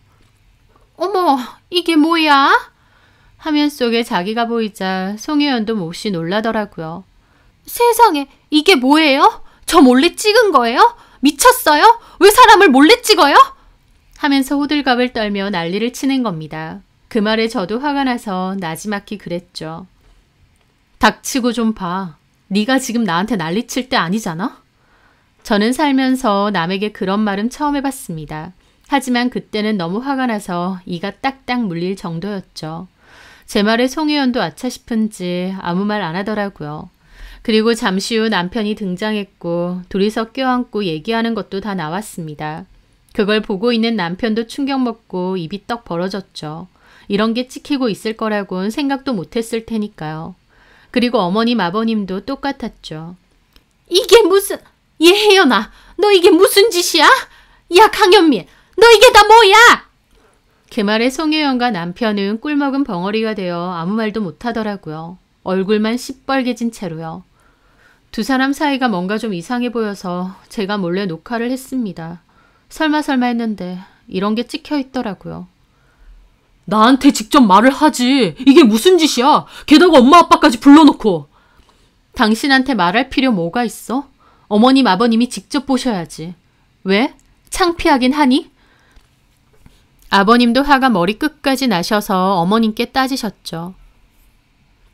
어머, 이게 뭐야? 화면 속에 자기가 보이자 송혜연도 몹시 놀라더라고요. 세상에, 이게 뭐예요? 저 몰래 찍은 거예요? 미쳤어요? 왜 사람을 몰래 찍어요? 하면서 호들갑을 떨며 난리를 치는 겁니다. 그 말에 저도 화가 나서 나지막히 그랬죠. 닥치고 좀 봐. 네가 지금 나한테 난리칠 때 아니잖아? 저는 살면서 남에게 그런 말은 처음 해봤습니다. 하지만 그때는 너무 화가 나서 이가 딱딱 물릴 정도였죠. 제 말에 송혜연도 아차 싶은지 아무 말 안 하더라고요. 그리고 잠시 후 남편이 등장했고 둘이서 껴안고 얘기하는 것도 다 나왔습니다. 그걸 보고 있는 남편도 충격 먹고 입이 떡 벌어졌죠. 이런 게 찍히고 있을 거라고는 생각도 못했을 테니까요. 그리고 어머님 아버님도 똑같았죠. 이게 무슨... 얘 혜연아, 너 이게 무슨 짓이야? 야 강현민, 너 이게 다 뭐야? 그 말에 송혜연과 남편은 꿀먹은 벙어리가 되어 아무 말도 못하더라고요. 얼굴만 시뻘개진 채로요. 두 사람 사이가 뭔가 좀 이상해 보여서 제가 몰래 녹화를 했습니다. 설마 했는데 이런 게 찍혀 있더라고요. 나한테 직접 말을 하지. 이게 무슨 짓이야? 게다가 엄마 아빠까지 불러놓고. 당신한테 말할 필요 뭐가 있어? 어머님 아버님이 직접 보셔야지. 왜? 창피하긴 하니? 아버님도 화가 머리 끝까지 나셔서 어머님께 따지셨죠.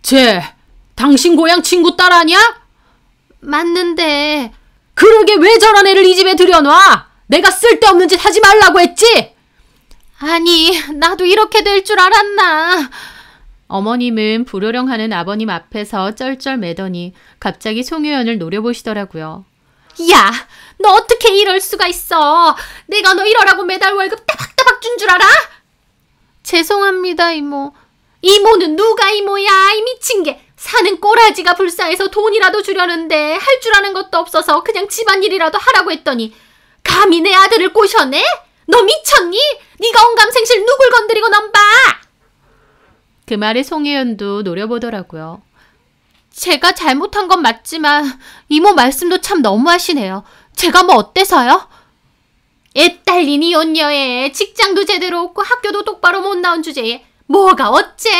쟤 당신 고향 친구 딸 아니야? 맞는데 그러게 왜 저런 애를 이 집에 들여놔? 내가 쓸데없는 짓 하지 말라고 했지? 아니, 나도 이렇게 될 줄 알았나. 어머님은 불효령하는 아버님 앞에서 쩔쩔매더니 갑자기 송유연을 노려보시더라고요. 야, 너 어떻게 이럴 수가 있어? 내가 너 이러라고 매달 월급 따박따박 준 줄 알아? 죄송합니다, 이모. 이모는 누가 이모야? 이 미친 게. 사는 꼬라지가 불쌍해서 돈이라도 주려는데 할 줄 아는 것도 없어서 그냥 집안일이라도 하라고 했더니 감히 내 아들을 꼬셔내? 너 미쳤니? 네가 온감생실 누굴 건드리고 넘봐? 그 말에 송혜연도 노려보더라고요. 제가 잘못한 건 맞지만 이모 말씀도 참 너무하시네요. 제가 뭐 어때서요? 애 딸린 이혼녀에 직장도 제대로 없고 학교도 똑바로 못 나온 주제에 뭐가 어째?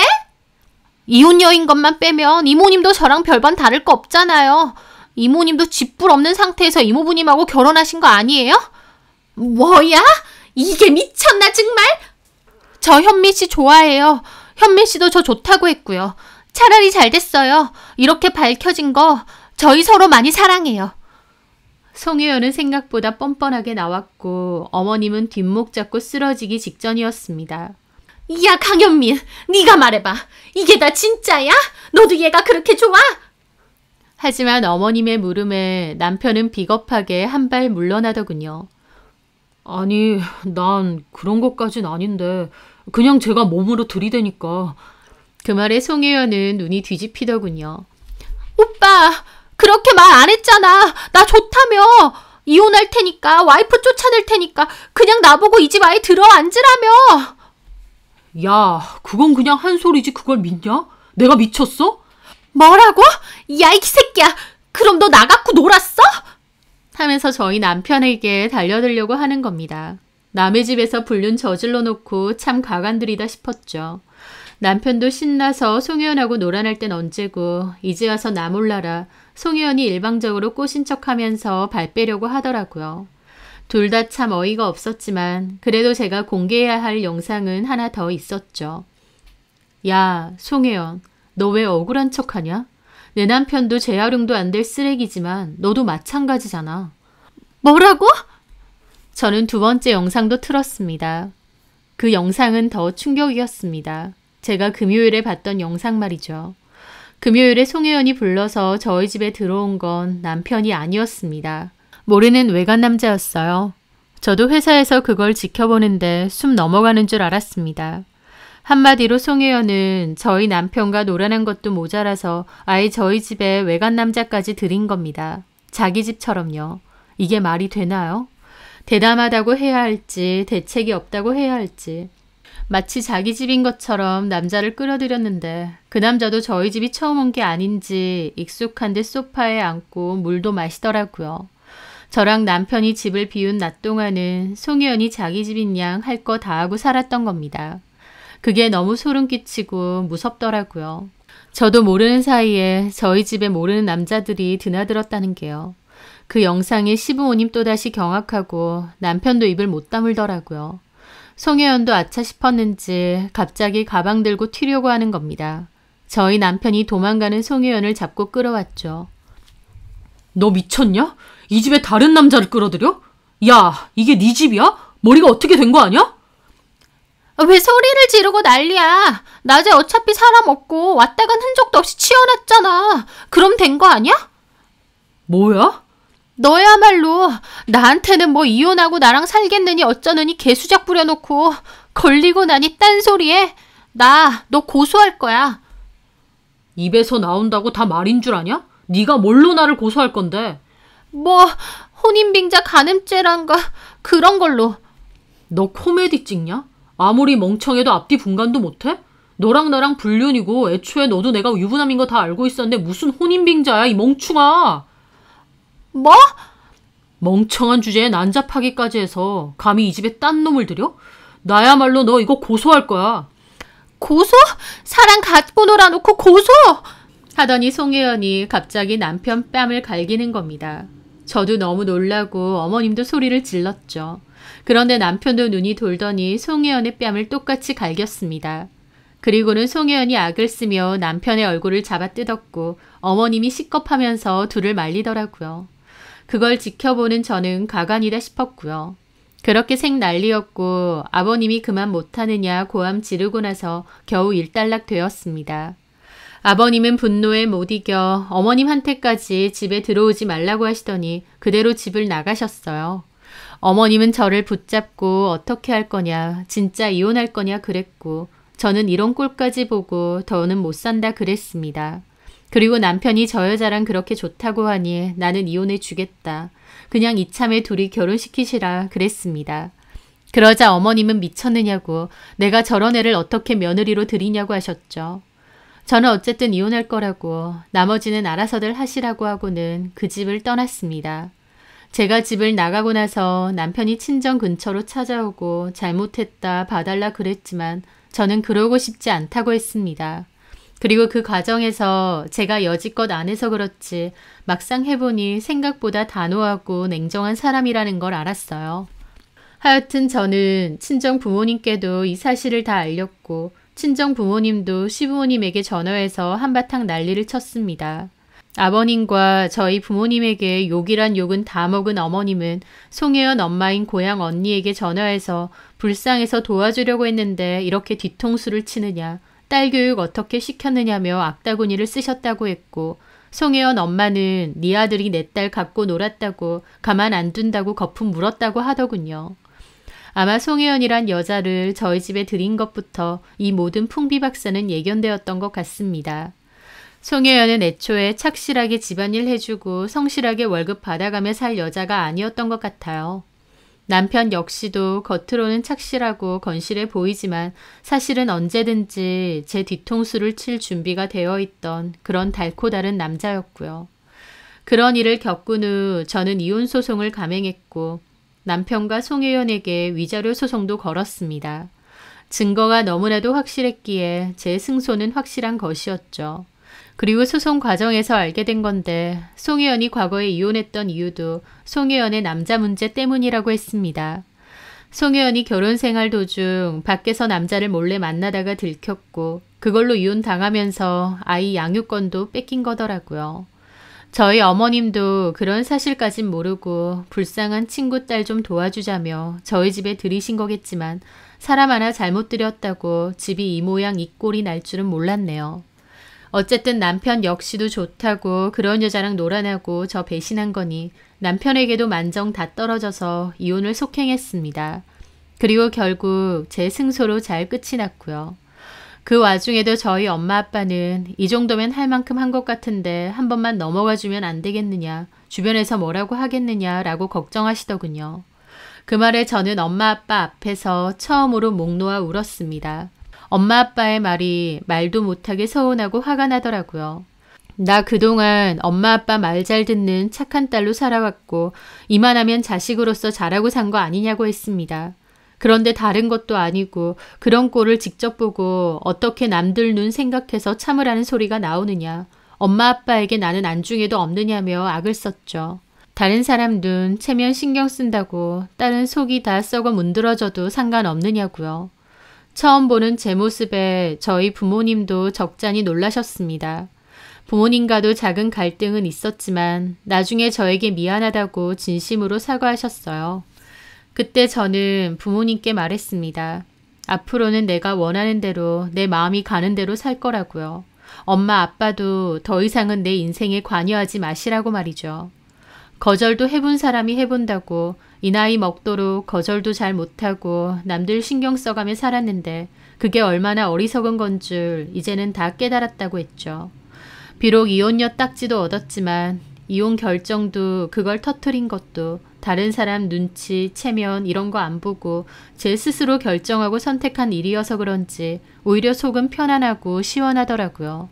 이혼녀인 것만 빼면 이모님도 저랑 별반 다를 거 없잖아요. 이모님도 집불 없는 상태에서 이모부님하고 결혼하신 거 아니에요? 뭐야? 이게 미쳤나 정말? 저 현미 씨 좋아해요. 현미 씨도 저 좋다고 했고요. 차라리 잘 됐어요. 이렇게 밝혀진 거 저희 서로 많이 사랑해요. 송혜연은 생각보다 뻔뻔하게 나왔고 어머님은 뒷목 잡고 쓰러지기 직전이었습니다. 야 강현민, 네가 말해봐. 이게 다 진짜야? 너도 얘가 그렇게 좋아? 하지만 어머님의 물음에 남편은 비겁하게 한 발 물러나더군요. 아니, 난 그런 것까진 아닌데 그냥 제가 몸으로 들이대니까. 그 말에 송혜연은 눈이 뒤집히더군요. 오빠, 그렇게 말 안 했잖아. 나 좋다며. 이혼할 테니까, 와이프 쫓아낼 테니까 그냥 나보고 이 집 아예 들어앉으라며. 야, 그건 그냥 한 소리지 그걸 믿냐? 내가 미쳤어? 뭐라고? 야, 이 새끼야. 그럼 너 나 갖고 놀았어? 하면서 저희 남편에게 달려들려고 하는 겁니다. 남의 집에서 불륜 저질러 놓고 참 가관들이다 싶었죠. 남편도 신나서 송혜연하고 놀아날 땐 언제고 이제 와서 나 몰라라 송혜연이 일방적으로 꼬신 척하면서 발 빼려고 하더라고요. 둘 다 참 어이가 없었지만 그래도 제가 공개해야 할 영상은 하나 더 있었죠. 야, 송혜연, 너 왜 억울한 척하냐? 내 남편도 재활용도 안 될 쓰레기지만 너도 마찬가지잖아. 뭐라고? 저는 두 번째 영상도 틀었습니다. 그 영상은 더 충격이었습니다. 제가 금요일에 봤던 영상 말이죠. 금요일에 송혜연이 불러서 저희 집에 들어온 건 남편이 아니었습니다. 모르는 외간 남자였어요. 저도 회사에서 그걸 지켜보는데 숨 넘어가는 줄 알았습니다. 한마디로 송혜연은 저희 남편과 놀아난 것도 모자라서 아예 저희 집에 외간 남자까지 들인 겁니다. 자기 집처럼요. 이게 말이 되나요? 대담하다고 해야 할지 대책이 없다고 해야 할지. 마치 자기 집인 것처럼 남자를 끌어들였는데 그 남자도 저희 집이 처음 온 게 아닌지 익숙한 듯 소파에 앉고 물도 마시더라고요. 저랑 남편이 집을 비운 낮 동안은 송혜연이 자기 집인 양 할 거 다 하고 살았던 겁니다. 그게 너무 소름 끼치고 무섭더라고요. 저도 모르는 사이에 저희 집에 모르는 남자들이 드나들었다는 게요. 그 영상에 시부모님 또다시 경악하고 남편도 입을 못 다물더라고요. 송혜연도 아차 싶었는지 갑자기 가방 들고 튀려고 하는 겁니다. 저희 남편이 도망가는 송혜연을 잡고 끌어왔죠. 너 미쳤냐? 이 집에 다른 남자를 끌어들여? 야, 이게 네 집이야? 머리가 어떻게 된 거 아니야? 왜 소리를 지르고 난리야? 낮에 어차피 사람 없고 왔다 간 흔적도 없이 치워놨잖아. 그럼 된 거 아니야? 뭐야? 너야말로 나한테는 뭐 이혼하고 나랑 살겠느니 어쩌느니 개수작 부려놓고 걸리고 나니 딴소리에 나 너 고소할 거야. 입에서 나온다고 다 말인 줄 아냐? 네가 뭘로 나를 고소할 건데? 뭐 혼인빙자 간음죄란가 그런 걸로. 너 코미디 찍냐? 아무리 멍청해도 앞뒤 분간도 못해? 너랑 나랑 불륜이고 애초에 너도 내가 유부남인 거 다 알고 있었는데 무슨 혼인빙자야 이 멍충아. 뭐? 멍청한 주제에 난잡하기까지 해서 감히 이 집에 딴 놈을 들여? 나야말로 너 이거 고소할 거야. 고소? 사랑 갖고 놀아놓고 고소? 하더니 송혜연이 갑자기 남편 뺨을 갈기는 겁니다. 저도 너무 놀라고 어머님도 소리를 질렀죠. 그런데 남편도 눈이 돌더니 송혜연의 뺨을 똑같이 갈겼습니다. 그리고는 송혜연이 악을 쓰며 남편의 얼굴을 잡아 뜯었고 어머님이 시겁하면서 둘을 말리더라고요. 그걸 지켜보는 저는 가관이다 싶었고요. 그렇게 생난리였고 아버님이 그만 못하느냐 고함 지르고 나서 겨우 일단락 되었습니다. 아버님은 분노에 못 이겨 어머님한테까지 집에 들어오지 말라고 하시더니 그대로 집을 나가셨어요. 어머님은 저를 붙잡고 어떻게 할 거냐, 진짜 이혼할 거냐 그랬고 저는 이런 꼴까지 보고 더는 못 산다 그랬습니다. 그리고 남편이 저 여자랑 그렇게 좋다고 하니 나는 이혼해 주겠다. 그냥 이참에 둘이 결혼시키시라 그랬습니다. 그러자 어머님은 미쳤느냐고 내가 저런 애를 어떻게 며느리로 들이냐고 하셨죠. 저는 어쨌든 이혼할 거라고 나머지는 알아서들 하시라고 하고는 그 집을 떠났습니다. 제가 집을 나가고 나서 남편이 친정 근처로 찾아오고 잘못했다 봐달라 그랬지만 저는 그러고 싶지 않다고 했습니다. 그리고 그 과정에서 제가 여지껏 안 해서 그렇지 막상 해보니 생각보다 단호하고 냉정한 사람이라는 걸 알았어요. 하여튼 저는 친정 부모님께도 이 사실을 다 알렸고 친정 부모님도 시부모님에게 전화해서 한바탕 난리를 쳤습니다. 아버님과 저희 부모님에게 욕이란 욕은 다 먹은 어머님은 송혜연 엄마인 고향 언니에게 전화해서 불쌍해서 도와주려고 했는데 이렇게 뒤통수를 치느냐, 딸 교육 어떻게 시켰느냐며 악다구니를 쓰셨다고 했고 송혜연 엄마는 네 아들이 내 딸 갖고 놀았다고 가만 안 둔다고 거품 물었다고 하더군요. 아마 송혜연이란 여자를 저희 집에 들인 것부터 이 모든 풍비박산은 예견되었던 것 같습니다. 송혜연은 애초에 착실하게 집안일 해주고 성실하게 월급 받아가며 살 여자가 아니었던 것 같아요. 남편 역시도 겉으로는 착실하고 건실해 보이지만 사실은 언제든지 제 뒤통수를 칠 준비가 되어 있던 그런 달고 다른 남자였고요. 그런 일을 겪은 후 저는 이혼 소송을 감행했고 남편과 송혜연에게 위자료 소송도 걸었습니다. 증거가 너무나도 확실했기에 제 승소는 확실한 것이었죠. 그리고 소송 과정에서 알게 된 건데 송혜연이 과거에 이혼했던 이유도 송혜연의 남자 문제 때문이라고 했습니다. 송혜연이 결혼 생활 도중 밖에서 남자를 몰래 만나다가 들켰고 그걸로 이혼당하면서 아이 양육권도 뺏긴 거더라고요. 저희 어머님도 그런 사실까진 모르고 불쌍한 친구 딸 좀 도와주자며 저희 집에 들이신 거겠지만 사람 하나 잘못 들였다고 집이 이 모양 이 꼴이 날 줄은 몰랐네요. 어쨌든 남편 역시도 좋다고 그런 여자랑 놀아나고 저 배신한 거니 남편에게도 만정 다 떨어져서 이혼을 속행했습니다. 그리고 결국 제 승소로 잘 끝이 났고요. 그 와중에도 저희 엄마 아빠는 이 정도면 할 만큼 한 것 같은데 한 번만 넘어가주면 안 되겠느냐, 주변에서 뭐라고 하겠느냐라고 걱정하시더군요. 그 말에 저는 엄마 아빠 앞에서 처음으로 목 놓아 울었습니다. 엄마 아빠의 말이 말도 못하게 서운하고 화가 나더라고요. 나 그동안 엄마 아빠 말 잘 듣는 착한 딸로 살아왔고 이만하면 자식으로서 잘하고 산 거 아니냐고 했습니다. 그런데 다른 것도 아니고 그런 꼴을 직접 보고 어떻게 남들 눈 생각해서 참으라는 소리가 나오느냐. 엄마 아빠에게 나는 안중에도 없느냐며 악을 썼죠. 다른 사람 눈 체면 신경 쓴다고 딸은 속이 다 썩어 문드러져도 상관없느냐고요. 처음 보는 제 모습에 저희 부모님도 적잖이 놀라셨습니다. 부모님과도 작은 갈등은 있었지만 나중에 저에게 미안하다고 진심으로 사과하셨어요. 그때 저는 부모님께 말했습니다. 앞으로는 내가 원하는 대로 내 마음이 가는 대로 살 거라고요. 엄마 아빠도 더 이상은 내 인생에 관여하지 마시라고 말이죠. 거절도 해본 사람이 해본다고 이 나이 먹도록 거절도 잘 못하고 남들 신경 써가며 살았는데 그게 얼마나 어리석은 건 줄 이제는 다 깨달았다고 했죠. 비록 이혼녀 딱지도 얻었지만 이혼 결정도 그걸 터트린 것도 다른 사람 눈치, 체면 이런 거 안 보고 제 스스로 결정하고 선택한 일이어서 그런지 오히려 속은 편안하고 시원하더라고요.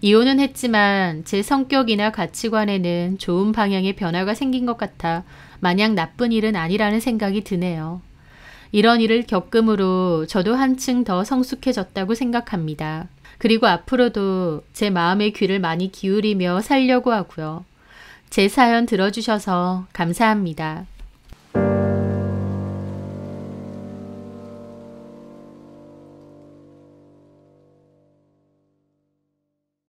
이혼은 했지만 제 성격이나 가치관에는 좋은 방향의 변화가 생긴 것 같아 마냥 나쁜 일은 아니라는 생각이 드네요. 이런 일을 겪음으로 저도 한층 더 성숙해졌다고 생각합니다. 그리고 앞으로도 제 마음의 귀를 많이 기울이며 살려고 하고요. 제 사연 들어주셔서 감사합니다.